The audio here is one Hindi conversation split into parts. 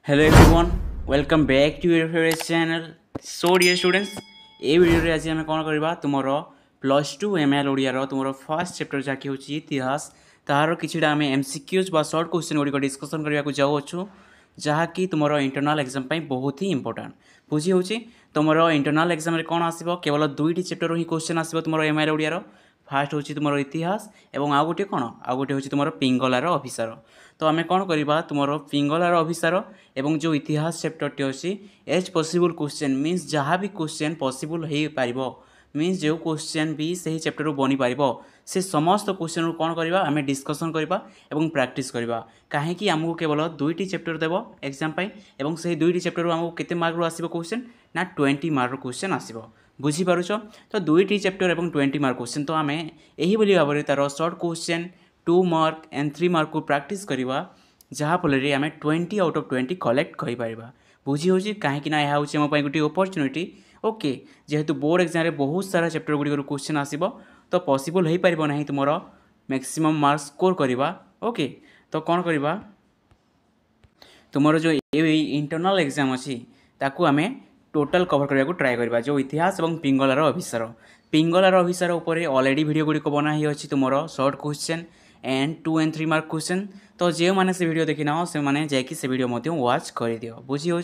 Hello everyone, welcome back to your favorite channel. So dear students, ये वीडियो रे आज हम कौन करबा तुमरो +2 एमएल ओडिया तुमरो फर्स्ट चैप्टर जाके होची इतिहास तार किछिडा हम एमसीक्यूज बा शॉर्ट क्वेश्चन गुडी डिस्कशन करबा को जाउ अछु जहा कि तुमरो इंटरनल एग्जाम पई बहुत ही इंपोर्टेंट बुझी होची तुमरो इंटरनल एग्जाम रे कोन आसीबो केवल दुईटी चैप्टर ही क्वेश्चन आसीबो तुमरो एमएल ओडिया फास्ट होची तुमरो इतिहास एवं आ गोटे कोन आ गोटे होची तुमरो पिंगलार ऑफिसर तो आम कौन करवा तुम पिंगलार ऑफिसर एवं जो इतिहास चैप्टर अच्छी एज पॉसिबल क्वेश्चन मीन्स जहाँ भी क्वेश्चन पॉसिबल हो पार मीन्स जो क्वेश्चन भी सही चैप्टर बनी पार से समस्त क्वेश्चन कौन करवा आम डिस्कसन करवा एवं प्रैक्टिस करवा कहीं आमको केवल दुईटी चैप्टर देव एग्जाम एवं से दुईटी चैप्टर आमको केते मार्क आसो क्वेश्चन ना 20 मार्क क्वेश्चन आसो बुझीपारुच तो दुईटी चैप्टर एवं 20 मार्क क्वेश्चन तो आम यही भाव में तार shirt question 2 mark and 3 mark को प्रैक्टिस करवा जहाँफल आम 20 आउट ऑफ 20 कलेक्ट कर बुझी हो कहीं यह हूँ गोटे अपॉर्चुनिटी ओके जेहेतु बोर्ड एग्जाम बहुत सारा चैप्टर गुड़ी क्वेश्चन आसो तो पॉसिबल हो पार ना तुम मैक्सिमम मार्क स्कोर करवा ओके तो कौन करवा तुम जो इंटरनल एग्जाम अच्छी ताकू आम टोटल कवर करने को ट्राए करवा जो इतिहास और पिंगलार ऑफिसर उपर ऑलरेडी वीडियो गुड़िक बना ही अच्छी तुम short question and 2 and 3 mark question तो जो मैंने से वीडियो देखी ना से मैंने जाकि से वीडियो मध्य वाच कर दियो बुझी हो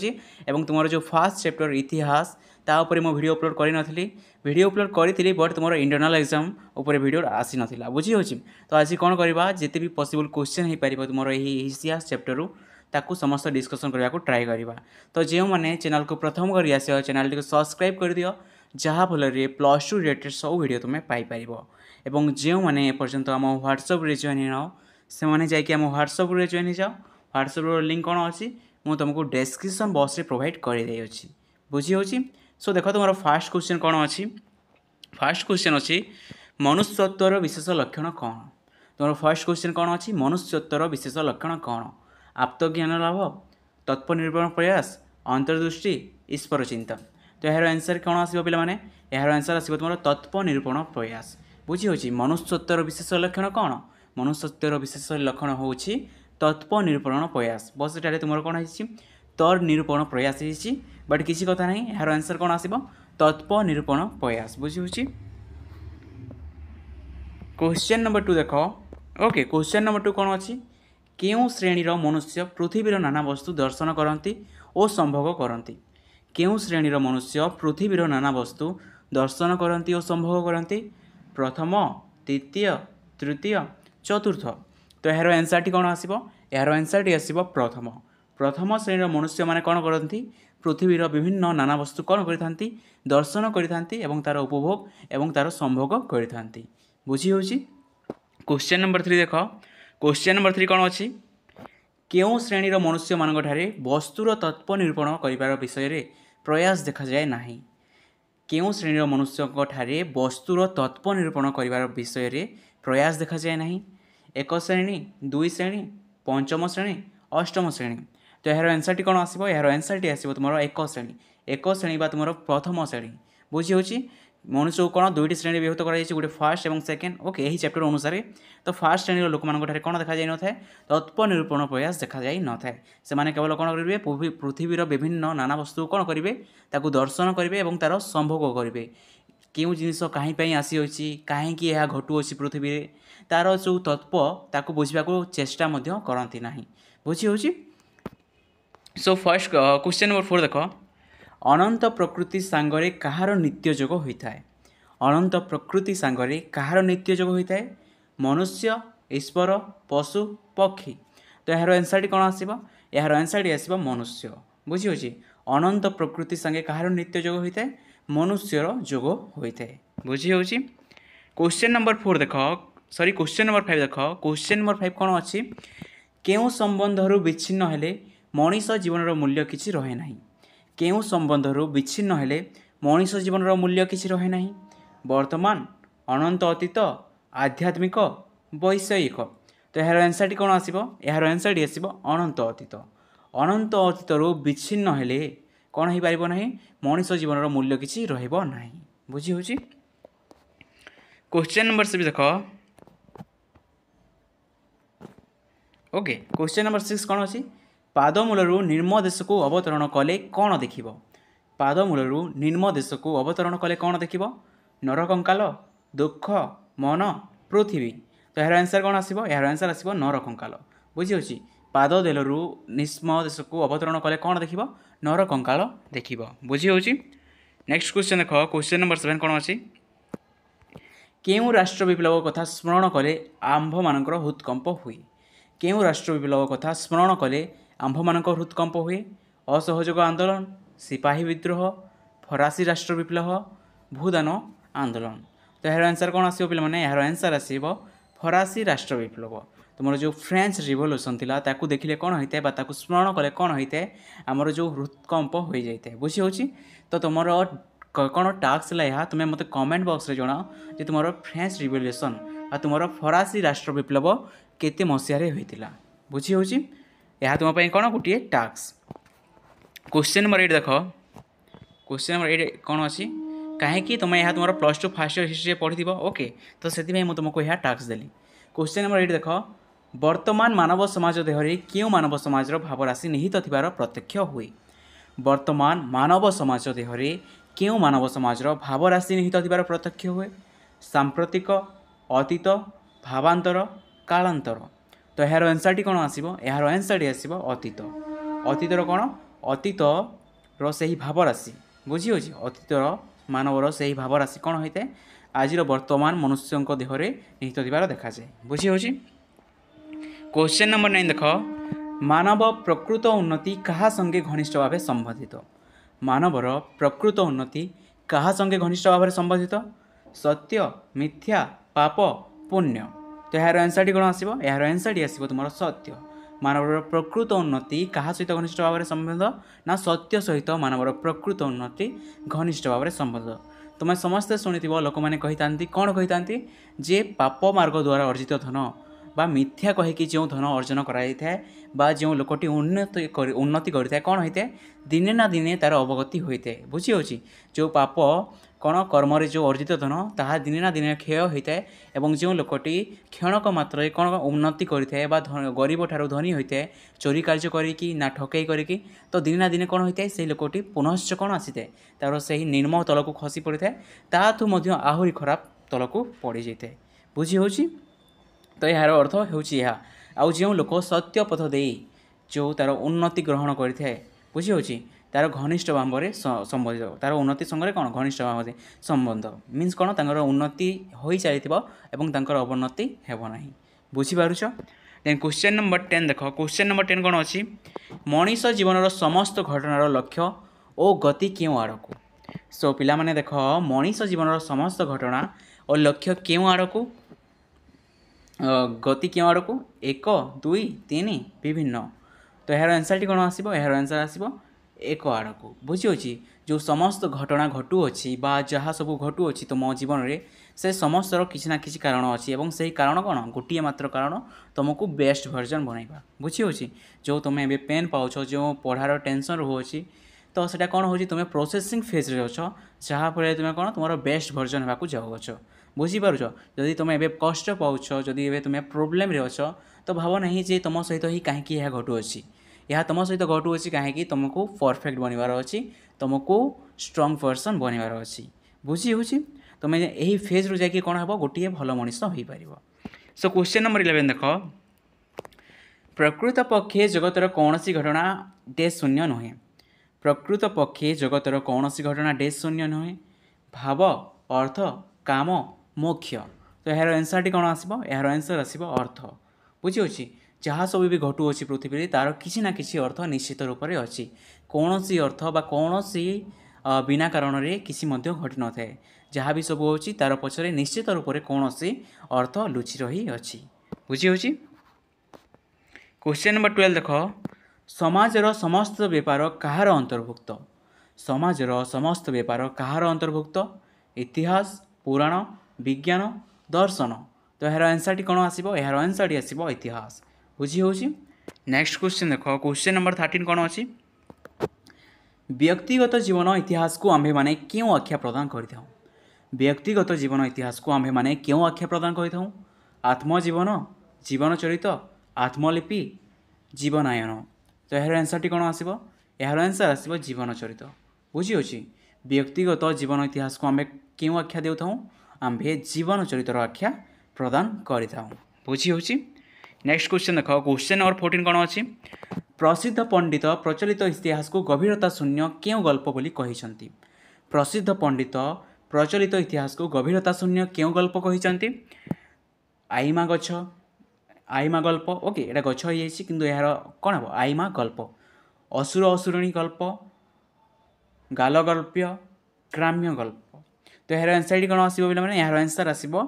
तुम जो फास्ट चैप्टर इतिहास तापर मो वीडियो अपलोड कर नी वीडियो अपलोड करी बट तुम इंटरनल एग्जाम उपर वीडियो आसी नाला बुझी हो तो आज कौन करवा जिते भी पॉसिबल क्वेश्चन हो पार तुम इतिहास चैप्टर ताकू समस्त डिस्कसन करने को ट्राए करवा तो जो मैंने चैनल को प्रथम कर आस चैनल को सब्सक्राइब कर दियो जहाँफल +2 रिलेटेड सब वीडियो तुम्हें पाइपर एवं जो मैंने एपर्यंत आम ह्वाट्सअप जॉइन हो से मैंने जाकि आम ह्वाट्सअप जॉइन हो जाओ ह्वाट्सअप लिंक कौन अच्छी मुझे तुमको डेस्क्रिप्शन बॉक्स रे प्रोवाइड कर बुझी हो सो देख तुम फास्ट क्वेश्चन कौन अच्छी फास्ट क्वेश्चन अच्छी मनुष्यत्वर विशेष लक्षण कौन तुम फर्स्ट क्वेश्चन कौन अच्छी मनुष्यत्वर विशेष लक्षण कौन आत्मज्ञान लाभ तत्वनिर्भर प्रयास अंतर्दृष्टि ईश्वर चिंतन तो यार आंसर कौन आसो पे यार आंसर आसो तुम तत्वनिर्भर प्रयास बुझी हो मनुष्यत्वर विशेष लक्षण कौन मनुष्यत्वर विशेष लक्षण हूँ तत्वनिर्भरण प्रयास बस एटारे तुम कौन है तर निरूपण प्रयास बट किसी कथा नहीं यार आंसर कौन आसो तत्वनिरूपण प्रयास बुझी हो क्वेश्चन नंबर 2 देख ओके क्वेश्चन नंबर 2 कौन अच्छी केउं श्रेणीर मनुष्य पृथ्वीर नाना वस्तु दर्शन करती और संभोग करती केउं श्रेणीर मनुष्य पृथ्वीर नाना वस्तु दर्शन करती और संभोग करती प्रथम द्वितीय तृतीय चतुर्थ तो यार आंसर टी कौन आसो यार आंसर टी आसो प्रथम श्रेणीर मनुष्य माने कौन करती पृथ्वीर विभिन्न नाना वस्तु कौन करती दर्शन करती तार उपभोग एवं तार संभोग करती बुझी हो क्वेश्चन नंबर 3 देख क्वेश्चन नंबर 3 कौन अच्छी केउं श्रेणीर मनुष्य मानकठारे वस्तुर तत्व निरूपण कर विषय रे प्रयास देखा जाए नहीं केउं श्रेणीर मनुष्य वस्तुर तत्व निरूपण कर विषय रे प्रयास देखा जाए नहीं 1 श्रेणी 2 श्रेणी पंचम श्रेणी अष्टम श्रेणी तो यार आंसर टी कौन आसो यार आंसर टी आसो तुम 1 श्रेणी तुम प्रथम श्रेणी बुझी हो मनुष्य को कौन दुईटी श्रेणी विभक्त गोटे फास्ट और सेकेंड ओके यही चैप्टर अनुसार तो फास्ट श्रेणी लोक मान कौन देखा जाए न था तत्व निरूपण प्रयास देखा जाए न था से केवल कौन करेंगे पृथ्वीर विभिन्न नाना वस्तु कौन करेंगे दर्शन करेंगे और तार संभोग करेंगे क्यों जिनस कहीं आसी कहीं यह घटुअ पृथ्वी तार जो तत्व ताकू बुझा चेष्टा करती ना बुझी हो सो फर्स्ट क्वेश्चन नंबर 4 देख अनंत प्रकृति सांगरे कହାର नित्य जोग होता है अनंत प्रकृति सांगरे कହାର नित्य जोग होता है मनुष्य ईश्वर पशु पक्षी तो यार आंसर टी कौन आसो यार आंसर टी आसो मनुष्य बुझी हो अनंत प्रकृति सांगे कହାର नित्य जोग होता है मनुष्यर जोग होता है बुझी हो क्वेश्चन नंबर 4 देख सॉरी क्वेश्चन नंबर 5 देख क्वेश्चन नंबर 5 कौन अच्छी केउं संबंधरू विच्छिन्न हेले मनीष जीवन मूल्य किछि रहे नहीं केउं संबंधरू विच्छिन्न हेले मनीष जीवन मूल्य किछि रहे नहीं वर्तमान अनंत अतीत आध्यात्मिक वैषयिक तो यार आंसर टी कौन आसो यार आंसर टी आसो अनंत अतीतरू विच्छिन्न हेले कौन हो पार ना मनीष जीवन मूल्य किछि रहिबो नाही बुझी हो क्वेश्चन नंबर 6 देख ओके क्वेश्चन नंबर 6 कौन अच्छी ପାଦମୂଳରୁ ନିମ୍ନ ଦେଶକୁ ଅବତରଣ କଲେ କ'ଣ ଦେଖିବ? ପାଦମୂଳରୁ ନିମ୍ନ ଦେଶକୁ ଅବତରଣ କଲେ କ'ଣ ଦେଖିବ? ନରକଙ୍କାଳ, ଦୁଃଖ, ମନ, ପୃଥିବୀ। ତ ଏହାର ଆନ୍ସର୍ କ'ଣ ଆସିବ? ଏହାର ଆନ୍ସର୍ ଆସିବ ନରକଙ୍କାଳ। ବୁଝିହେଉଛି? ପାଦ ଦେଲରୁ ନିମ୍ନ ଦେଶକୁ ଅବତରଣ କଲେ କ'ଣ ଦେଖିବ? ନରକଙ୍କାଳ ଦେଖିବ। ବୁଝିହେଉଛି? ନେକ୍ସଟ କ୍ୱେଶ୍ଚନ୍ ଦେଖ, କ୍ୱେଶ୍ଚନ୍ ନମ୍ବର 7 କ'ଣ ଅଛି? କେଉଁ ରାଷ୍ଟ୍ର ବିପ୍ଳବ କଥା ସ୍ମରଣ କଲେ ଆମ୍ଭମାନଙ୍କର ହୃତ୍କମ୍ପ ହୁଏ? କେଉଁ ରାଷ୍ଟ୍ର ବିପ୍ଳବ କଥା ସ୍ମରଣ କଲେ ଆମ୍ଭମାନଙ୍କ ହୃତ୍କମ୍ପ ହୁଏ? ଅସହଯୋଗ ଆନ୍ଦୋଳନ, ସିପାହୀ ବିଦ୍ରୋହ, ଫରାସୀ ରାଷ୍ଟ୍ର ବିପ୍ଳବ, ଭୂଦାନ ଆନ୍ଦୋଳନ। ତ ଏହାର ଆନ୍ସର୍ କ'ଣ ଆସିବ ପିଲାମାନେ? ଏହାର ଆନ୍ସର୍ ଆସିବ ଫରାସୀ ରାଷ୍ଟ୍ର ବିପ୍ଳବ। ତୁମର ଯେଉଁ ଫ୍ରେଞ୍ଚ ରିଭଲ୍ୟୁସନ୍ ଥିଲା ତାକୁ ଦେଖିଲେ କ'ଣ ହୋଇଥାଏ ବା ତାକୁ ସ୍ମରଣ କଲେ କ'ଣ ହୋଇଥାଏ? ଆମର ଯେଉଁ ହୃତ୍କମ୍ପ ହୋଇଯାଇଥାଏ। ବୁଝିହେଉଛି? ତ ତୁମର କ'ଣ ଟାସ୍କ ହେଲା ଏହା, ତୁମେ ମୋତେ କମେଣ୍ଟ ବକ୍ସରେ ଜଣାଅ ଯେ ତୁମର ଫ୍ରେଞ୍ଚ ରିଭଲ୍ୟୁସନ୍ ବା ତୁମର ଫରାସୀ ରାଷ୍ଟ୍ର ବିପ୍ଳବ କେତେ ମସିହାରେ ହୋଇଥିଲା। ବୁଝିହେଉଛି? ଏହା ତୁମ ପାଇଁ କ'ଣ ଗୋଟିଏ ଟାସ୍କ। କ୍ୱେଶ୍ଚନ୍ ନମ୍ବର 8 ଦେଖ, କ୍ୱେଶ୍ଚନ୍ ନମ୍ବର 8 କ'ଣ ଅଛି? କାହିଁକି ତୁମେ ଏହା ତୁମର +2 ଫାର୍ଷ୍ଟ ଇୟର୍ ହିଷ୍ଟ୍ରିରେ ପଢ଼ିଥିବ। ଓକେ, ତ ସେଥିପାଇଁ ମୁଁ ତୁମକୁ ଏହା ଟାସ୍କ ଦେଲି। କ୍ୱେଶ୍ଚନ୍ ନମ୍ବର 8 ଦେଖ, ବର୍ତ୍ତମାନ ମାନବ ସମାଜ ଦେହରେ କେଉଁ ମାନବ ସମାଜର ଭାବରାଶି ନିହିତ ଥିବାର ପ୍ରତ୍ୟକ୍ଷ ହୁଏ? ବର୍ତ୍ତମାନ ମାନବ ସମାଜ ଦେହରେ କେଉଁ ମାନବ ସମାଜର ଭାବରାଶି ନିହିତ ଥିବାର ପ୍ରତ୍ୟକ୍ଷ ହୁଏ? ସାମ୍ପ୍ରତିକ, ଅତୀତ, ଭାବାନ୍ତର, କାଳାନ୍ତର। ତ ଏହାର ଆନ୍ସର୍ଟି କ'ଣ ଆସିବ? ଏହାର ଆନ୍ସର୍ଟି ଆସିବ ଅତୀତ। ଅତୀତର କ'ଣ? ଅତୀତର ସେହି ଭାବରାଶି। ବୁଝିହେଉଛି? ଅତୀତର ମାନବର ସେହି ଭାବରାଶି କ'ଣ ହୋଇଥାଏ? ଆଜିର ବର୍ତ୍ତମାନ ମନୁଷ୍ୟଙ୍କ ଦେହରେ ନିହିତ ଥିବାର ଦେଖାଯାଏ। ବୁଝିହେଉଛି? କ୍ୱେଶ୍ଚନ୍ ନମ୍ବର 9 ଦେଖ, ମାନବ ପ୍ରକୃତ ଉନ୍ନତି କାହା ସଙ୍ଗେ ଘନିଷ୍ଠ ଭାବେ ସମ୍ବନ୍ଧିତ? ମାନବର ପ୍ରକୃତ ଉନ୍ନତି କାହା ସଙ୍ଗେ ଘନିଷ୍ଠ ଭାବରେ ସମ୍ବନ୍ଧିତ? ସତ୍ୟ, ମିଥ୍ୟା, ପାପ, ପୁଣ୍ୟ। ତ ଏହାର ଆନ୍ସର୍ଟି କ'ଣ ଆସିବ? ଏହାର ଆନ୍ସର୍ଟି ଆସିବ ତୁମର ସତ୍ୟ। ମାନବର ପ୍ରକୃତ ଉନ୍ନତି କାହା ସହିତ ଘନିଷ୍ଠ ଭାବରେ ସମ୍ବନ୍ଧ? ନା ସତ୍ୟ ସହିତ ମାନବର ପ୍ରକୃତ ଉନ୍ନତି ଘନିଷ୍ଠ ଭାବରେ ସମ୍ବନ୍ଧ। ତୁମେ ସମସ୍ତେ ଶୁଣିଥିବ ଲୋକମାନେ କହିଥାନ୍ତି, କ'ଣ କହିଥାନ୍ତି? ଯେ ପାପ ମାର୍ଗ ଦ୍ୱାରା ଅର୍ଜିତ ଧନ ବା ମିଥ୍ୟା କହିକି ଯେଉଁ ଧନ ଅର୍ଜନ କରାଯାଇଥାଏ ବା ଯେଉଁ ଲୋକଟି ଉନ୍ନତି କରିଥାଏ କ'ଣ ହୋଇଥାଏ? ଦିନେ ନା ଦିନେ ତା'ର ଅବଗତି ହୋଇଥାଏ। ବୁଝିହେଉଛି? ଯେଉଁ ପାପ କ'ଣ କର୍ମରେ ଯେଉଁ ଅର୍ଜିତ ଧନ ତାହା ଦିନେ ନା ଦିନେ କ୍ଷୟ ହୋଇଥାଏ ଏବଂ ଯେଉଁ ଲୋକଟି କ୍ଷଣକ ମାତ୍ରରେ କ'ଣ ଉନ୍ନତି କରିଥାଏ ବା ଗରିବ ଠାରୁ ଧନୀ ହୋଇଥାଏ ଚୋରି କାର୍ଯ୍ୟ କରିକି ନା ଠକେଇ କରିକି, ତ ଦିନେ ନା ଦିନେ କ'ଣ ହୋଇଥାଏ? ସେହି ଲୋକଟି ପୁନଶ୍ଚ କ'ଣ ଆସିଥାଏ? ତା'ର ସେହି ନିମ୍ନ ତଳକୁ ଖସି ପଡ଼ିଥାଏ, ତାଠୁ ମଧ୍ୟ ଆହୁରି ଖରାପ ତଳକୁ ପଡ଼ିଯାଇଥାଏ। ବୁଝିହେଉଛି? ତ ଏହାର ଅର୍ଥ ହେଉଛି ଏହା। ଆଉ ଯେଉଁ ଲୋକ ସତ୍ୟ ପଥ ଦେଇ ଯେଉଁ ତା'ର ଉନ୍ନତି ଗ୍ରହଣ କରିଥାଏ, ବୁଝିହେଉଛି? ତା'ର ଘନିଷ୍ଠ ଭାବରେ ସମ୍ବନ୍ଧିତ, ତା'ର ଉନ୍ନତି ସଙ୍ଗରେ କ'ଣ ଘନିଷ୍ଠ ଭାବରେ ସମ୍ବନ୍ଧ ମିନ୍ସ କ'ଣ? ତାଙ୍କର ଉନ୍ନତି ହୋଇଚାଲିଥିବ ଏବଂ ତାଙ୍କର ଅବନ୍ନତି ହେବ ନାହିଁ। ବୁଝିପାରୁଛ? ଦେନ୍ କ୍ୱେଶ୍ଚନ୍ ନମ୍ବର 10 ଦେଖ, କ୍ୱେଶ୍ଚନ୍ ନମ୍ବର 10 କ'ଣ ଅଛି? ମଣିଷ ଜୀବନର ସମସ୍ତ ଘଟଣାର ଲକ୍ଷ୍ୟ ଓ ଗତି କେଉଁ ଆଡ଼କୁ? ସୋ ପିଲାମାନେ ଦେଖ, ମଣିଷ ଜୀବନର ସମସ୍ତ ଘଟଣା ଓ ଲକ୍ଷ୍ୟ କେଉଁ ଆଡ଼କୁ? ଗତି କେଉଁ ଆଡ଼କୁ? 1, 2, 3 ବିଭିନ୍ନ। ତ ଏହାର ଆନ୍ସର୍ଟି କ'ଣ ଆସିବ? ଏହାର ଆନ୍ସର୍ ଆସିବ 1 ଆଡ଼କୁ। ବୁଝିହେଉଛି? ଯେଉଁ ସମସ୍ତ ଘଟଣା ଘଟୁଅଛି ବା ଯାହା ସବୁ ଘଟୁଅଛି ତୁମ ଜୀବନରେ ସେ ସମସ୍ତର କିଛି ନା କିଛି କାରଣ ଅଛି ଏବଂ ସେହି କାରଣ କ'ଣ? ଗୋଟିଏ ମାତ୍ର କାରଣ, ତୁମକୁ ବେଷ୍ଟ ଭର୍ଜନ୍ ବନାଇବା। ବୁଝିହେଉଛି? ଯେଉଁ ତୁମେ ଏବେ ପେନ୍ ପାଉଛ, ଯେଉଁ ପଢ଼ାର ଟେନସନ୍ ରହୁଅଛି, ତ ସେଇଟା କ'ଣ ହେଉଛି? ତୁମେ ପ୍ରୋସେସିଂ ଫେଜ୍ରେ ଅଛ, ଯାହାଫଳରେ ତୁମେ କ'ଣ ତୁମର ବେଷ୍ଟ ଭର୍ଜନ୍ ହେବାକୁ ଯାଉଅଛ। ବୁଝିପାରୁଛ? ଯଦି ତୁମେ ଏବେ କଷ୍ଟ ପାଉଛ, ଯଦି ଏବେ ତୁମେ ପ୍ରୋବ୍ଲେମ୍ରେ ଅଛ, ତ ଭାବ ନାହିଁ ଯେ ତୁମ ସହିତ ହିଁ କାହିଁକି ଏହା ଘଟୁଅଛି। ଏହା ତୁମ ସହିତ ଘଟୁଅଛି କାହିଁକି? ତୁମକୁ ପରଫେକ୍ଟ ବନିବାର ଅଛି, ତୁମକୁ ଷ୍ଟ୍ରଙ୍ଗ ପର୍ସନ୍ ବନିବାର ଅଛି। ବୁଝିହେଉଛି? ତୁମେ ଏହି ଫେଜ୍ରୁ ଯାଇକି କ'ଣ ହେବ? ଗୋଟିଏ ଭଲ ମଣିଷ ହୋଇପାରିବ। ସୋ କ୍ୱେଶ୍ଚନ୍ ନମ୍ବର 11 ଦେଖ, ପ୍ରକୃତ ପକ୍ଷେ ଜଗତର କୌଣସି ଘଟଣା ଡେସ୍ ଶୂନ୍ୟ ନୁହେଁ। ପ୍ରକୃତ ପକ୍ଷେ ଜଗତର କୌଣସି ଘଟଣା ଡେସ୍ ଶୂନ୍ୟ ନୁହେଁ। ଭାବ, ଅର୍ଥ, କାମ, ମୋକ୍ଷ। ତ ଏହାର ଆନ୍ସର୍ଟି କ'ଣ ଆସିବ? ଏହାର ଆନ୍ସର୍ ଆସିବ ଅର୍ଥ। ବୁଝିହେଉଛି? ଯାହା ସବୁ ବି ଘଟୁଅଛି ପୃଥିବୀରେ ତା'ର କିଛି ନା କିଛି ଅର୍ଥ ନିଶ୍ଚିତ ରୂପରେ ଅଛି। କୌଣସି ଅର୍ଥ ବା କୌଣସି ବିନା କାରଣରେ କିଛି ମଧ୍ୟ ଘଟିନଥାଏ। ଯାହା ବି ସବୁ ହେଉଛି ତା'ର ପଛରେ ନିଶ୍ଚିତ ରୂପରେ କୌଣସି ଅର୍ଥ ଲୁଚି ରହିଅଛି। ବୁଝିହେଉଛି? କ୍ୱେଶ୍ଚନ୍ ନମ୍ବର 12 ଦେଖ, ସମାଜର ସମସ୍ତ ବ୍ୟାପାର କାହାର ଅନ୍ତର୍ଭୁକ୍ତ? ସମାଜର ସମସ୍ତ ବ୍ୟାପାର କାହାର ଅନ୍ତର୍ଭୁକ୍ତ? ଇତିହାସ, ପୁରାଣ, ବିଜ୍ଞାନ, ଦର୍ଶନ। ତ ଏହାର ଆନ୍ସର୍ଟି କ'ଣ ଆସିବ? ଏହାର ଆନ୍ସର୍ଟି ଆସିବ ଇତିହାସ। ବୁଝିହେଉଛି? ନେକ୍ସଟ କ୍ୱେଶ୍ଚନ୍ ଦେଖ, କ୍ୱେଶ୍ଚନ୍ ନମ୍ବର 13 କ'ଣ ଅଛି? ବ୍ୟକ୍ତିଗତ ଜୀବନ ଇତିହାସକୁ ଆମ୍ଭେମାନେ କେଉଁ ଆଖ୍ୟା ପ୍ରଦାନ କରିଥାଉ? ବ୍ୟକ୍ତିଗତ ଜୀବନ ଇତିହାସକୁ ଆମ୍ଭେମାନେ କେଉଁ ଆଖ୍ୟା ପ୍ରଦାନ କରିଥାଉ? ଆତ୍ମଜୀବନ, ଜୀବନ ଚରିତ, ଆତ୍ମଲିପି, ଜୀବନାୟନ। तो यार आंसर कौन आसो यार आंसर आसो जीवन चरित बुझी व्यक्तिगत जीवन इतिहास को आम क्यों आख्या देता आम्भे जीवन चरितर आख्या प्रदान करें बुझी नेक्स्ट क्वेश्चन देख क्वेश्चन नंबर 14 कौन अच्छी प्रसिद्ध पंडित प्रचलित इतिहास को गभीरता शून्य क्यों गल्प बोली कहिसंती प्रसिद्ध पंडित प्रचलित इतिहास को गभीरता शून्य क्यों गल्प कहिसंती आईमा गछ आईमा गल्प ओके एटा गछ हो जाइए किंतु यार कौन हम आईमा गल्प असुर असुरणी गल्प गाल गल्प्य ग्राम्य गल्प तो यार आंसर कौन आसो पे यार आंसर आसो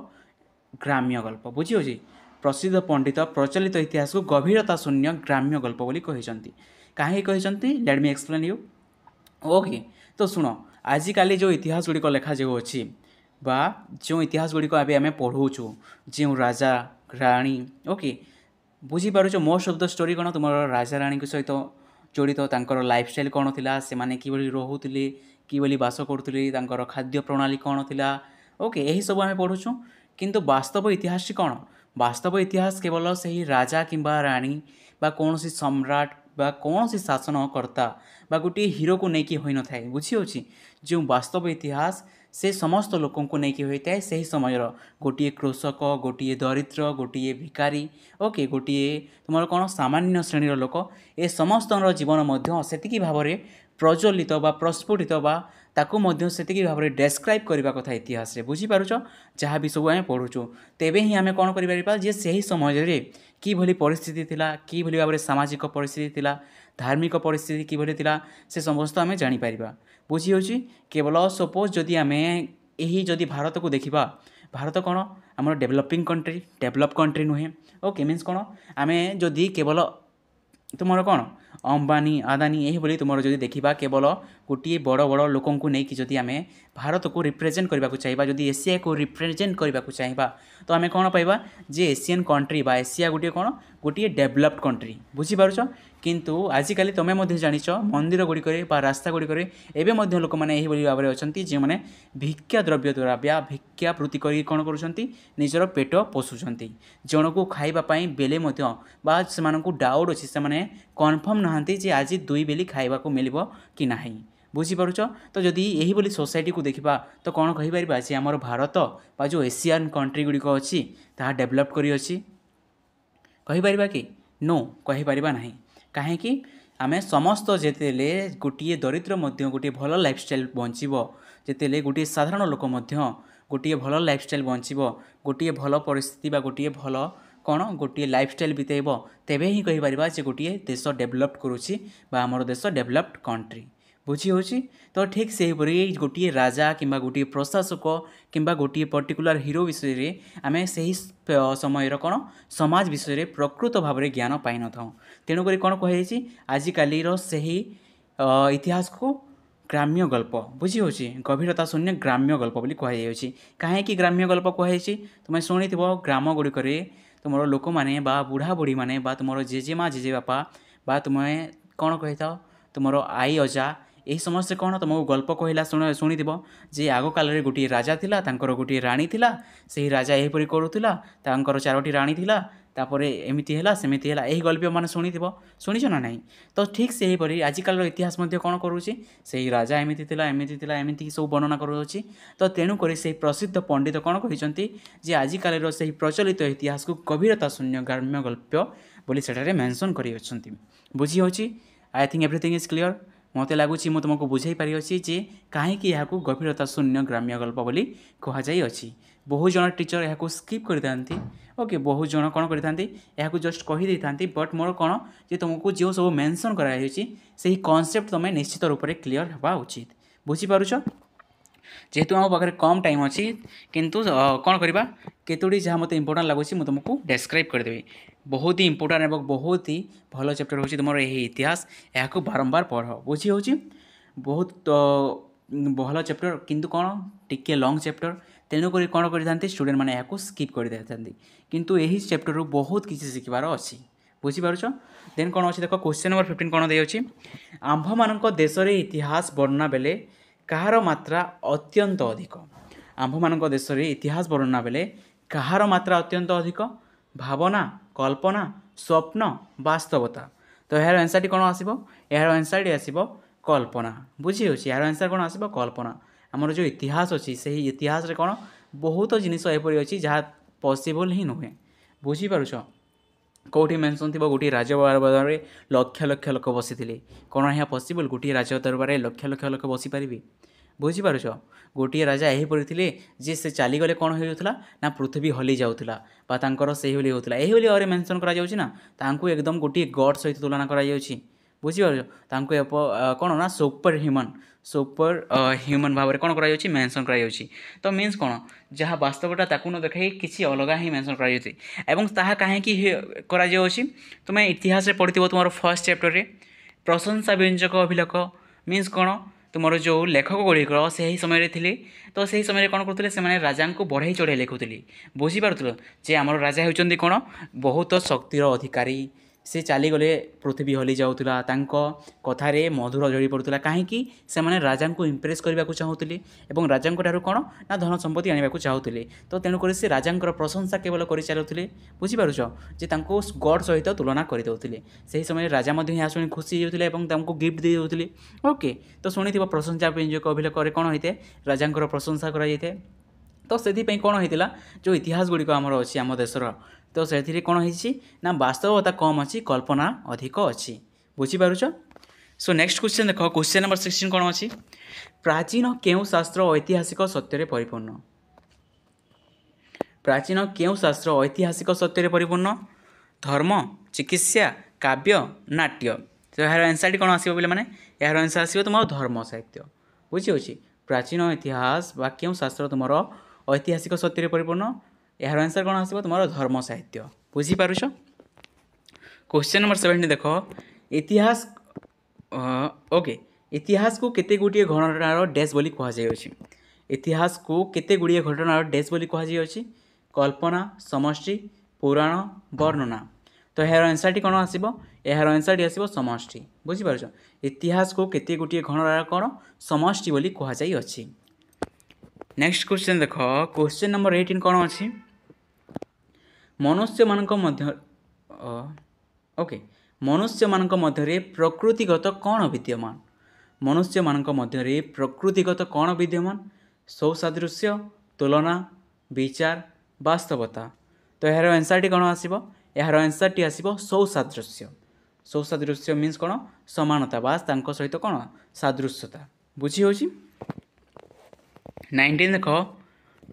ग्राम्य गल्प बुझी प्रसिद्ध पंडित प्रचलित इतिहास को गभीरता शून्य ग्राम्य गल्प बोली कहिसंती काहे कहिसंती let me explain you okay तो शुण आजिकाली जो इतिहास गुड़िक लेखा जो अच्छी बा जो इतिहास गुड़िक आम पढ़ाऊँ जो राजा राणी ओके बुझीपार मोस्ट ऑफ द स्टोरी कौन तुम राजा राणी सहित जड़ित तांकर लाइफस्टाइल कौन थिला से माने किभली रहुथिले किभली बास करुथिले तांकर खाद्य प्रणाली कौन थिला ओके यही सब आम पढ़ुछुं किंतु वास्तव इतिहास कौन वास्तव इतिहास केवल से ही राजा किंबा राणी बा कौन सी सम्राट बा कौन सी शासनकर्ता बा गोटे हीरो को लेकिन होई न थाए बुझी जो वास्तव इतिहास से समस्त लोकों को लेकिन होता है से ही समय गोटे कृषक गोटे दरिद्र गोटे भिकारी ओके गोटे तुम कौन सामान्य श्रेणीर लोक ए समस्त जीवन से भाव में प्रज्वलित बा प्रस्फुटित बा ताकू मध्य सेतिकी भाव में डेस्क्राइब करने कथा इतिहास रे बुझीपार जहाँ भी सब आम पढ़ुचु तेबे ही आम कौन कर से ही समय कि भली परिस्थिति थिला कि भली भाव में सामाजिक परिस्थिति थिला धार्मिक परिस्थिति किभली थिला से समस्त आम जापर बुझी होची केवल सपोज जदि आम यही जदि भारत को देखा भारत कौन आम डेभलपिंग कंट्री डेभलप कंट्री नुहे ओके मीन्स कौन आम जदि केवल तुम कौन अंबानी आदानी यही बोली तुम जदि देखा केवल गोटे बड़ बड़ लोकों को लेकिन जदि आम भारत को रिप्रेजेंट करने को चाहिए जदि एशिया को रिप्रेजेंट करने को चाहिए तो आम कौन पाइबा जे एशियन कंट्री बा एशिया गोटे कौन गोटे डेभलप्ड कंट्री बुझीपार किंतु आजिकाली तुम जानिच मंदिर गुड़िक रास्ता गुड़िक एवं लोक मैंने यही भाव में अच्छा जो मैंने भिक्षा द्रव्य द्वारा या भिक्षा वृत्ति कर कौन कर पेट पोषुंट जन को खावाई बेले से डाउट अच्छी से कन्फर्म नहांती जे आज 2 बेली खाइबा को मिल कि ना बुझीपारुच तो जदि यही बोली सोसाइटी को देखा तो कौन कहीपर जे आमर भारत बा जो एशियन कंट्री गुड़िक अच्छी ताहा डेभलप करी अच्छी कहीपर कि नो कहीपर ना कहीं आम समस्त जितेले गोटे दरिद्र गोटे भल लाइफस्टाइल बंचब जितेले गोटे साधारण लोक गोटे भल लाइफस्टाइल बंचब गोटे भल परिस्थिति बा गोटे भल कौन गोटे लाइफस्टाइल बितेब तेबे ही कहीपर जे गोटे देश डेभलप करुच्ची आमर देश डेभलप्ड कंट्री बुझी होची तो ठीक से ही गोटे राजा किंबा गोटे प्रशासक किंबा गोटे पर्टिकुलर हीरो विषय रे आमे सही समय कौन समाज विषय रे प्रकृत भाव में ज्ञान पाई न था तेणुक कौन कही आजिकाली सही इतिहास को ग्राम्य गल्प बुझी होची गभीरता शून्य ग्राम्य गल्प बोली कहुच्छी कहीं ग्राम्य गल्प कहुच्छी तुम शुणी ग्राम गुड़िक तुम लोक मैंने बुढ़ा बुढ़ी मैंने तुम जेजेमा जेजेबापा बा तुम कौन कही था तुम आई अजा यही समस्ते कौन तुमको गल्प कहला शुणी जे आग काल में गोटे राजा थिला तांकर गोटे राणी थिला से राजा यहीपरि करूला तांकर 4टी राणी थिला तापर एमती है सेमती है यही गल्प मैंने शुणीच ना नहीं तो ठीक से हीपरि आजिकल इतिहास कौन करुँची से राजा एमती थिला एमती सब वर्णना करुँची तो तेणुक से प्रसिद्ध पंडित कौन कहते जे आजिकल से प्रचलित इतिहास को गभीरता शून्य ग्राम्य गल्प बोली सेठारे मेंशन करी अछंती बुझी होची आई थिंक एवरीथिंग इज क्लियर मत लगुच तुमको बुझे पारि जे कहीं गभीरता शून्य ग्राम्य गल्प बोली कहुई बहुत जन टीचर यहाँ स्किप करते ओके बहुत जन कौन करते जस्ट कहीदे था बट मोर कौन जे तुमको जो सब मेंशन कराई से कॉन्सेप्ट तुम निश्चित रूप से क्लीयर होगा उचित बुझीपारुच जेहेतु आम पाखे कम टाइम अच्छी किंतु कौन करवा केतोटी जहाँ मत इंपोर्टां लगुच मुझे तुमको डेस्क्राइब करदेवी बहुत ही इंपोर्टां एवं बहुत ही भल चैप्टर हूँ तुम यही इतिहास यहाँ बारंबार पढ़ बुझी हो बहुत भल चैप्टर किंतु कौन टिके लॉन्ग चैप्टर तेणुक कौन करते स्टूडेंट मैंने यहाँ स्किप कर किंतु यही चैप्टर बहुत किसी शिखबार अच्छी बुझीपारुच देन कौन अच्छी देख क्वेश्चन नंबर 15 कौन दे आंभ मान देश इतिहास वर्णना बेले कहार मात्रा अत्यंत अधिक आंभ मान देश इतिहास वर्णना बेले कहार मात्रा अत्यंत अधिक भावना कल्पना स्वप्न वास्तवता तो यार आंसर कौन आसो यार आंसर आसो कल्पना बुझी होची यार आंसर कौन आसो कल्पना आमर जो इतिहास अच्छी से इतिहास रे कौन बहुत जिनिस एपरी अच्छी जहाँ पॉसिबल ही नुहे बुझीपारुछ कौटी मेनसन थी गोटे राजदरबार में लक्ष लक्ष लोक बसी कौन यहाँ पॉसिबल गोटे राजदरबार में लक्ष लक्ष लोक बसीपारे बुझीपारुछ गोटे राजा यहीपरि थे जे से चलीगले कौन होता ना पृथ्वी हली जाऊला से होता यही मेनसन कर एकदम गोटे गड सहित तुलना कर बुझीपार कौन ना सुपर ह्यूमन भाव में कौन कर मेनसन कर तो मीन्स कौन जहाँ वास्तवटा ताकू न देखा किसी अलग ही मेनसन कर कहीं तुम्हें इतिहास पढ़ी तुम फर्स्ट चैप्टर रे प्रशंसा व्यंजक अभिलेख मीन्स कौन तुमर जो लेखक गुड़िक से ही समय थे तो सही समय कौन करते हैं राजा को बढ़ई चढ़ई लिखुले बुझीपार जे आम राजा होती कौन बहुत शक्तिर अधिकारी से चलीगले पृथ्वी हली जाऊला कथार मधुर झड़ी पड़ूला कहीं राजा को इम्प्रेस करने को चाहूले और राजा कौन ना धन संपत्ति आने को चाहूले तो तेणुक से राजा प्रशंसा केवल कर चलुले बुझीपारुछ जे गड सहित तुलना करदे से समय राजा यहाँ शुणी खुशी होते गिफ्ट दे देते ओके तो शुणी प्रशंसा व्यंजक अभिलेख कौन होता है राजा प्रशंसा कराई तो से कौन होता जो इतिहास गुड़िक आमर अच्छी आम देशर तो से कौन ना वास्तवता कम अच्छी कल्पना अधिक अच्छी बुझीपारुछ सो नेक्स्ट क्वेश्चन देख क्वेश्चन नंबर 16 कौन अच्छी प्राचीन केउ शास्त्र ऐतिहासिक सत्य परिपूर्ण प्राचीन केउ शास्त्र ऐतिहासिक सत्य परिपूर्ण धर्म चिकित्सा काव्य नाट्य तो यार आंसर कौन आसो पे यार आंसर आसो तुम धर्म साहित्य बुझी प्राचीन इतिहास बा केउ शास्त्र तुम ऐतिहासिक सत्य परिपूर्ण यार आंसर कौन आसो तुम धर्म साहित्य बुझीपारुछ क्वेश्चन नंबर 17 देख इतिहास ओके इतिहास को केते गुड़िए घटनार डैश बोली कहुच्छी इतिहास को केते गुड़िए घटनार डैश बोली कहुच्छी कल्पना समष्टि पुराण वर्णना तो यार आंसर कौन आसो यार आंसर आसो समष्टि बुझीपारुछ इतिहास को केते गुड़िए घटनार कौन समष्टि बोली कहुच्छी नेक्स्ट क्वेश्चन देख क्वेश्चन नंबर 18 कौन अच्छी मनुष्य ओके मनुष्य मध्य प्रकृतिगत कौन विद्यमान मनुष्य मध्य प्रकृतिगत कौन विद्यमान सौसादृश्य तुलना विचार वास्तवता तो यार आंसर कौन आसो यार आंसर आसो सौसादृश्य सौसादृश्य मीन्स कौन समानता बास सहित कौन सादृश्यता बुझी हो 19 देख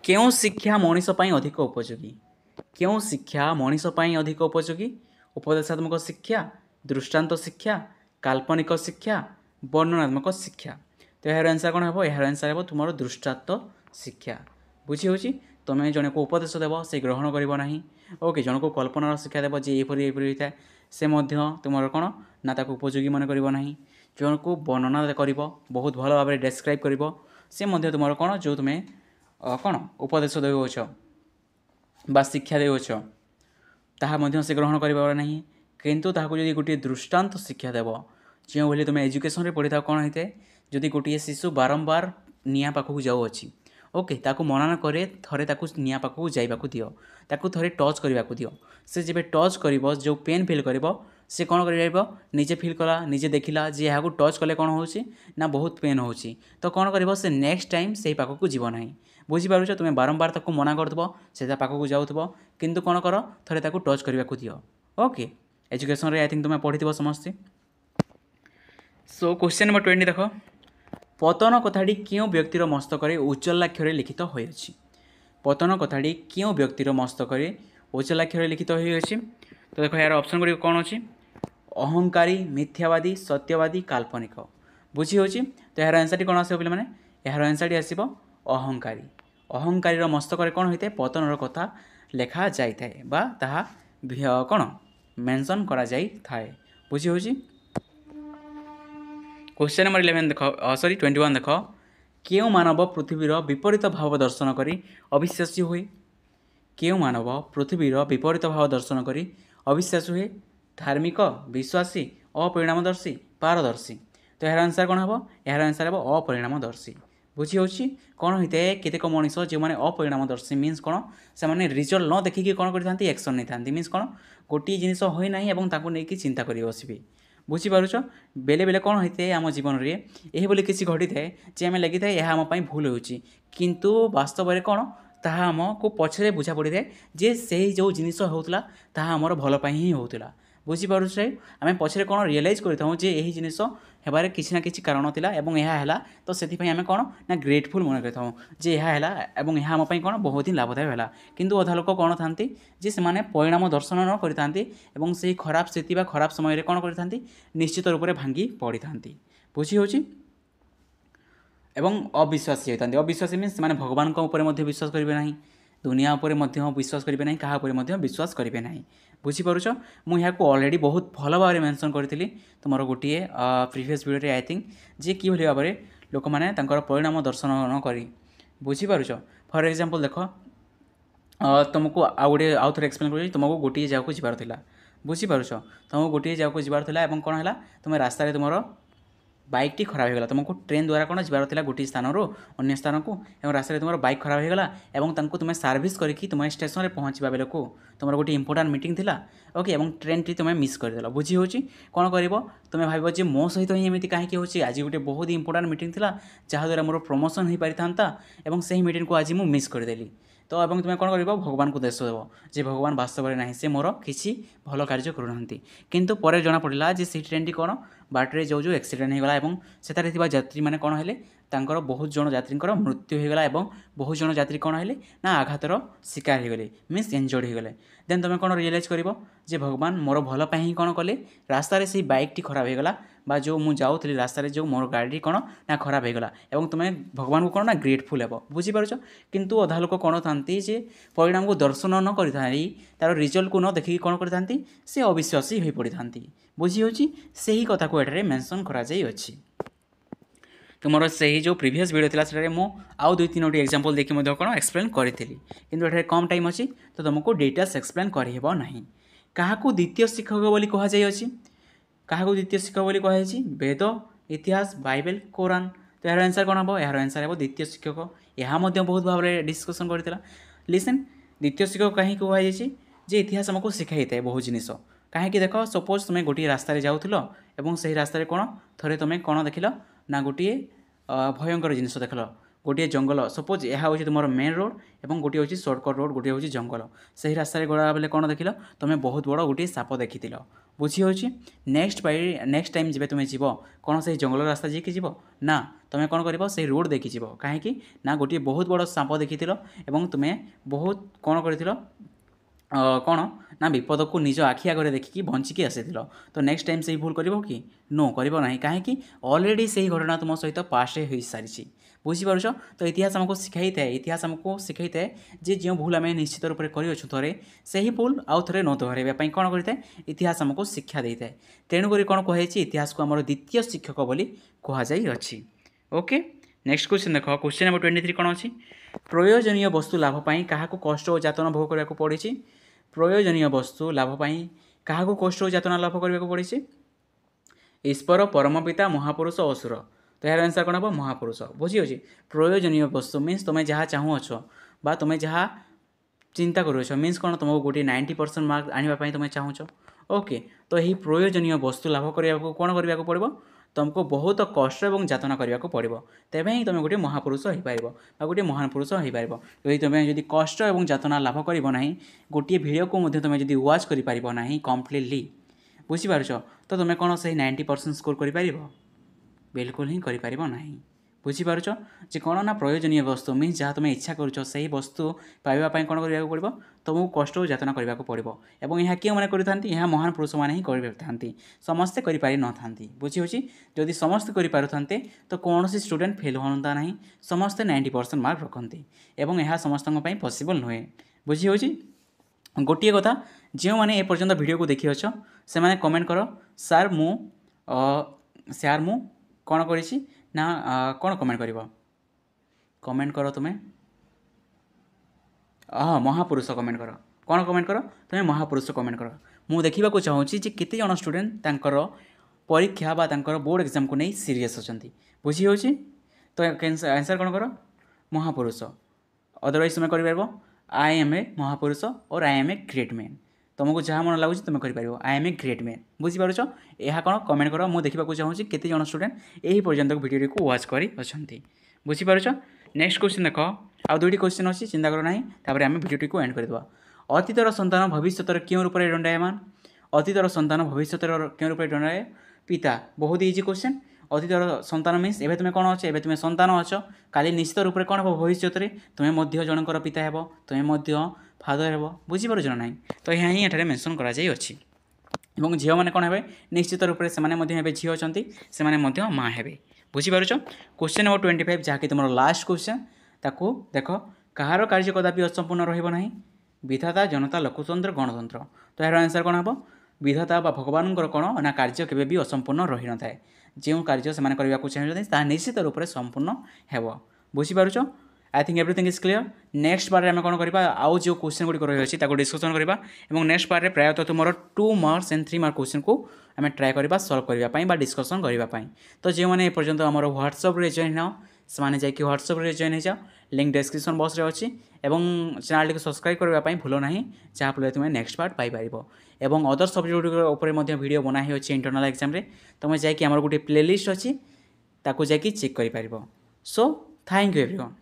क्यों शिक्षा मनीष अधिक उपयोगी क्यों शिक्षा मनीष अधिक उपयोगी उपदेशात्मक शिक्षा दृष्टांत शिक्षा काल्पनिक शिक्षा वर्णनात्मक शिक्षा तो यार आंसर कौन हे यार आंसर हे तुम दृष्टांत शिक्षा बुझी हो तुम्हें जन को उपदेश देव से ग्रहण करना ओके जन को कल्पनार शिक्षा देव जे यहपरी होता है से तुम कौन ना ताको उपयोगी मन करना जन को वर्णना कर बहुत भल भाव में डेस्क्राइब कर से तुम कौन जो तुम्हें कौन उपदेश देउछ बा शिक्षा देउछ ताहा से ग्रहण करना किंतु ताहाको जदि गोटे दृष्टांत शिक्षा देव जो भाई तुम एजुकेशन रे पढ़ी था कौन होता है जदि गोटे शिशु बारंबार निआ पाखक जाऊँगी ओके ताकू मना न करे थरे ताकू निआ पाखक जाइबाकू दियो ताकू थरे टच करने को दियो से जब टच कर जो पेन फिल कर से कौन कर निजे फिल कला निजे देखला जे यहाँ टच कले कौन हो ना बहुत पेन हो तो कौन कर से नेक्स्ट टाइम से पाखक जीव ना बुझीपार तुम्हें बारंबार ताकू मना करदब से पाखक जाऊब किंतु कौन कर थरे ताकू टच करने को दियो ओके एजुकेशन रे आई थिंक तुम्हें पढ़ी समस्ते सो क्वेश्चन नंबर 20 देख पतन कथाटी क्यों व्यक्तिर मस्तक उच्चलाक्षर लिखित होइछि पतन कथाटी क्यों व्यक्तिर मस्तक उच्चलाक्षर लिखित होइछि तो देखो यार ऑप्शन गुड़ी कौन अच्छी अहंकारी मिथ्यावादी सत्यवादी काल्पनिक बुझी हो तो यार आंसर कौन आसो पे यार आंसर आसो अहंकारी अहंकारी मस्तक कौन होता है पतनर कथा लेखा जाए बा ताहा कौन मेंशन करा जाई थाए बुझी हो क्वेश्चन नंबर 11 देख सॉरी 21 देख क्यों मानव पृथ्वीर विपरीत भाव दर्शन करी अविश्वासी हुए क्यों मानव पृथ्वीर विपरीत भाव दर्शन करी अविश्वासी हुए धार्मिक विश्वासी अपरिणामदर्शी पारदर्शी तो यार आंसर कौन हम यार आंसर हम अपरिणामदर्शी बुझी हो कौन होता है केतेक मनीष जो मैंने अपरिणामदर्शी मीन्स कौन से रिजल्ट न देखिकी कौन करते एक्शन नहीं था मीन्स कौन गोटे जिनिस होना नहीं चिंता कर बसबे बुझीपारुछ बेले बेले कौन होता है आम जीवन में यही किसी घटी थाए जे आम लगी थाए यह आम भूल होची किंतु वास्तव में कौन ताहा आमको पछरे बुझा पड़ी थाए जे से जो जिनिस होता ताहा आमर भल ही होता बुझीपारुछ आम पछरे कौन रियलाइज करता जे यही जिनिस हेबार किसी ना किसी कारण थिला एवं यह है तो से आम कौन ना ग्रेटफुल मन करता जे यह है एवं यह आम कौन बहुत ही लाभदायक है किंतु अधा लोक कौन था जे से परिणाम दर्शन न करता से खराब स्थिति व खराब समय कौन करता निश्चित रूप से भांगी पड़ी था बुझी हो अविश्वासी होता अविश्वासी मीन से भगवान विश्वास करेंगे ना दुनिया उपर विश्वास करेंगे ना क्या विश्वास करेंगे ना बुझीपारुछ मुझे अलरेडी बहुत भल भाव में मेंशन करी तुम गोटे प्रीवियस वीडियो आई थिंक जे कि भाव में लोक मैंने परिणाम दर्शन न करी बुझीपारुछ फॉर एग्जांपल देख तुमको आउ गोटे आउ थे एक्सप्लेन कर तुमको गोटे जगह जीवार था बुझीपारुछ तुमको गोटे जगह जीवार था कौन है तुम रास्तार तुम बाइक टी खराब होगा तुमको ट्रेन द्वारा कौन जीवार था गोटे स्थान अन्य स्थान को रास्तार तुम बाइक खराब होगा और तुम सर्विस करके तुम स्टेशन में पहुँचा बेलू तुम गोटे इंपोर्टाट मीटिंग थी ओके और ट्रेन टी तुम मिस करदेल बुझी हो कौन कर तुम भाव मो सहित ही एमती कहीं हो आज गोटे बहुत इंपोर्टाट मीटिंग थी जहाँद्वारा मोर प्रमोशन हो पारि था से मीटिंग को आज मुझे मिस करदेली तो अब तुम कौन कर भगवान को देश देव जे भगवान वास्तव में ना से मोर किसी भल कार्य करूना किंतु पर जना पड़ा जे से ट्रेन टी कौन बाटे जो जो एक्सीडेंट होगा और से यात्री मैंने कौन है बहुत जन यात्री मृत्यु होगा और बहुत जन यात्री कौन है ना आघातर शिकार हो गले मीन्स एंजर्ड हो गले देन तुम कौन रियलाइज कर भगवान मोर भल ही कौन कले रास्तार से बाइक टी खराब होगा बा जो मुझे जाऊँगी रास्तार जो मोर गाड़ी कौन ना खराब होगा और तुम्हें भगवान को कौन ना ग्रेटफुल हे बुझीपार किंतु अधा लोक कौन था परिणाम को दर्शन न कर तार रिजल्ट को न देखिए कौन करते से अविश्वासी हो पड़ी था बुझी हो सही कथा को एठारे मेंशन करा जाई अछि तुमर से जो प्रीवियस वीडियो थिला सेटारे मो आउ दुई तीन एग्जांपल देखि मध्य कोन एक्सप्लेन करिथिली किंतु एठारे कम टाइम अछि तो तुमको डिटेल्स एक्सप्लेन करि हेबो नाही काहाकू द्वितीय शिक्षक बोली कहा जाय अछि काहाकू द्वितीय शिक्षक बोली कहा जाय वेद इतिहास बाइबल कुरान तो यार आंसर कोन हबो यार आंसर हबो द्वितीय शिक्षक यहा मध्य बहुत भाव में डिस्कशन करथिला लिसन द्वितीय शिक्षक कहीं कहा जाय जे इतिहास हमको शिखाई थाए बहुत जिनिस कहीं देख सपोज तुम गोटे रास्तार जाऊल और से रास्तार कौन थे तुम कौन देख ना गोटे भयंकर जिनिस देख गोटे जंगल सपोज यह हूँ तुम मेन रोड और गोटे हूँ सर्टकट रोड गोटे हूँ जंगल से रास्तार गला बेले कौन देख तुम्हें बहुत बड़ गोटे साप देखी बुझी हो नेक्स्ट टाइम जब तुम्हें जीव कौन से जंगल रास्ता जी जीव ना तुम्हें कौन कर से रोड देखी जीव कहीं ना गोटे बहुत बड़ साप देखी तुम्हें बहुत कौन कर कौन ना विपद को निज आखि आगे देखिकी बंचिकी आसी तो नेक्स्ट टाइम से भूल कर नो करना कहीं अलरेडी से ही घटना तुम सहित पास हो सारी बुझीपार तो इतिहास आमको शिखाई थाए इतिहास आमको शिखाई थाए जे जो भूल आम निश्चित रूप से कर थे से ही भूल आउ थे न दोहराइवाई कौन करता है इतिहास आमको शिक्षा देता है तेणुक कौन कहुई इतिहास को आम द्वितीय शिक्षक बोली कहुई ओके नेक्स्ट क्वेश्चन देख क्वेश्चन नंबर 23 कौन अच्छी प्रयोजनीय वस्तु लाभपाई क्या कष्ट और जातना भोग करने पड़ी प्रयोजनीय वस्तु लाभपाई क्या कष्ट और जातना लाभ करने पड़ी ईश्वर परम पिता महापुरुष असुर तो यार आंसर कौन हम महापुरुष बुझी हो प्रयोजनीय वस्तु मीन्स तुम्हें जहाँ चाहूँच बा तुम्हें जहाँ चिंता करुच मीन्स कौन तुमको गोटे 90% मार्क आने तुम्हें चाहूँच ओके तो यही प्रयोजनीय वस्तु लाभ करने को कौन करने को पड़ो तुमको बहुत कष्ट और जातना करने को पड़ो तेरे ही तुम गोटे महापुरुष हो पार गोटे महान पुरुष हो पार यदि तुम्हें जब कष्ट और जातना लाभ करना गोटे भिडियो को तुम्हें जब वाच करना कम्प्लीटली बुझीपार तो तुम्हें कौन से 90% स्कोर कर बिल्कुल ही करना बुझीपार जे कौन ना प्रयोजनीय वस्तु मीन्स जहाँ तुम्हें इच्छा करुच से वस्तु पाइबापी कौन करने को पड़ो तुमको कष्ट और जातना करने को पड़ो और यह क्यों मैंने करता महान पुरुष मैंने ही करते समस्ते करें बुझी हो जदि समस्ते करें तो कौन सी स्टूडेंट फेल होता ना समस्ते 90% मार्क रखते और यह समस्त पॉसिबल नुहे बुझी हो गोटे कथा जो मैंने ए पर्यंत वीडियो को देखी अच्छ से मैंने कमेंट कर सार मु कौन करी ना कौन कमेंट कर कमेंट कर तुम्हें हाँ महापुरुष कमेंट कर कौन कमेंट कर तुम्हें महापुरुष कमेंट कर मु देखा चाहूँगी केते जन स्टूडेंट तांकर परीक्षा बा तांकर बोर्ड एग्जाम को नहीं सीरीयस अच्छी बुझी हो तो आंसर कौन कर महापुरुष अदरवाइज तुम्हें कर आई एम ए महापुरुष और I am a great man तुमको जहाँ मन लगुच तुम कर I am a great man बुझीपार यह कौन कमेंट कर मुझे देखा चाहूँगी केते जन स्टूडेंट यही पर्यंत वीडियो को वाच कर बुझीपार। नेक्स्ट क्वेश्चन देख आ दुईटी क्वेश्चन अच्छी चिंता कर ना आम भिडियो को एंड करदे। अतीतर सन्तान भविष्य क्यों रूप में दंडायमान अतीतर सन्तान भविष्य क्यों रूप में दंडाए पिता बहुत इजी क्वेश्चन। अतीतर सन्तान मीन्स एवं तुम्हें कौन अच्छे एवं तुम्हें सन्तान अच्छ काली निश्चित रूप से कौन हम भविष्य तुम्हें जनकर पिता हे तुम्हें फादर हे बुझीपार ना तो यहाँ ही एठारे मेंशन कराई और झील मैंने कौन हे निश्चित रूप से झी अच्छा से माँ हे बुझीपार। क्वेश्चन नंबर 25 जहाँकि तुम लास्ट क्वेश्चन ताकू देख कहार कार्य कदापि असंपूर्ण रहिबो नाही विधाता जनता लोकतंत्र गणतंत्र तो यार आंसर कौन हम विधाता बा भगवान कौन ना कार्य केबे भी असंपूर्ण रही न थाए जो कार्य से करने को चाहिए निश्चित रूप से संपूर्ण हेब बुझीपार। I think everything is clear. Next बार में कौन करवा आउ जो क्वेश्चन गुड़िक रही है डिस्कसन करवा और नेक्स्ट बार में प्रायतः तुम 2 मार्क्स एंड 3 मार्क क्वेश्चन को आम ट्राए करवा सल्व करने डिस्कसन करने तो जो मैंने एपर्यंत आम व्हाट्सएप जॉइन हो से जाकि व्हाट्सएप जॉइन हो जाओ लिंक डिस्क्रिप्शन बॉक्स रे अच्छी और चैनल को सब्सक्राइब करने भूल ना जहाँफल तुम्हें नेक्स्ट पार्ट पाइपर और अदर सब्जेक्ट वीडियो बना ही अच्छे इंटरनल एग्जाम रे तुम जाकि आम गोटे प्लेलिस्ट अच्छी ताकू जाकि चेक कर पार। So thank you everyone.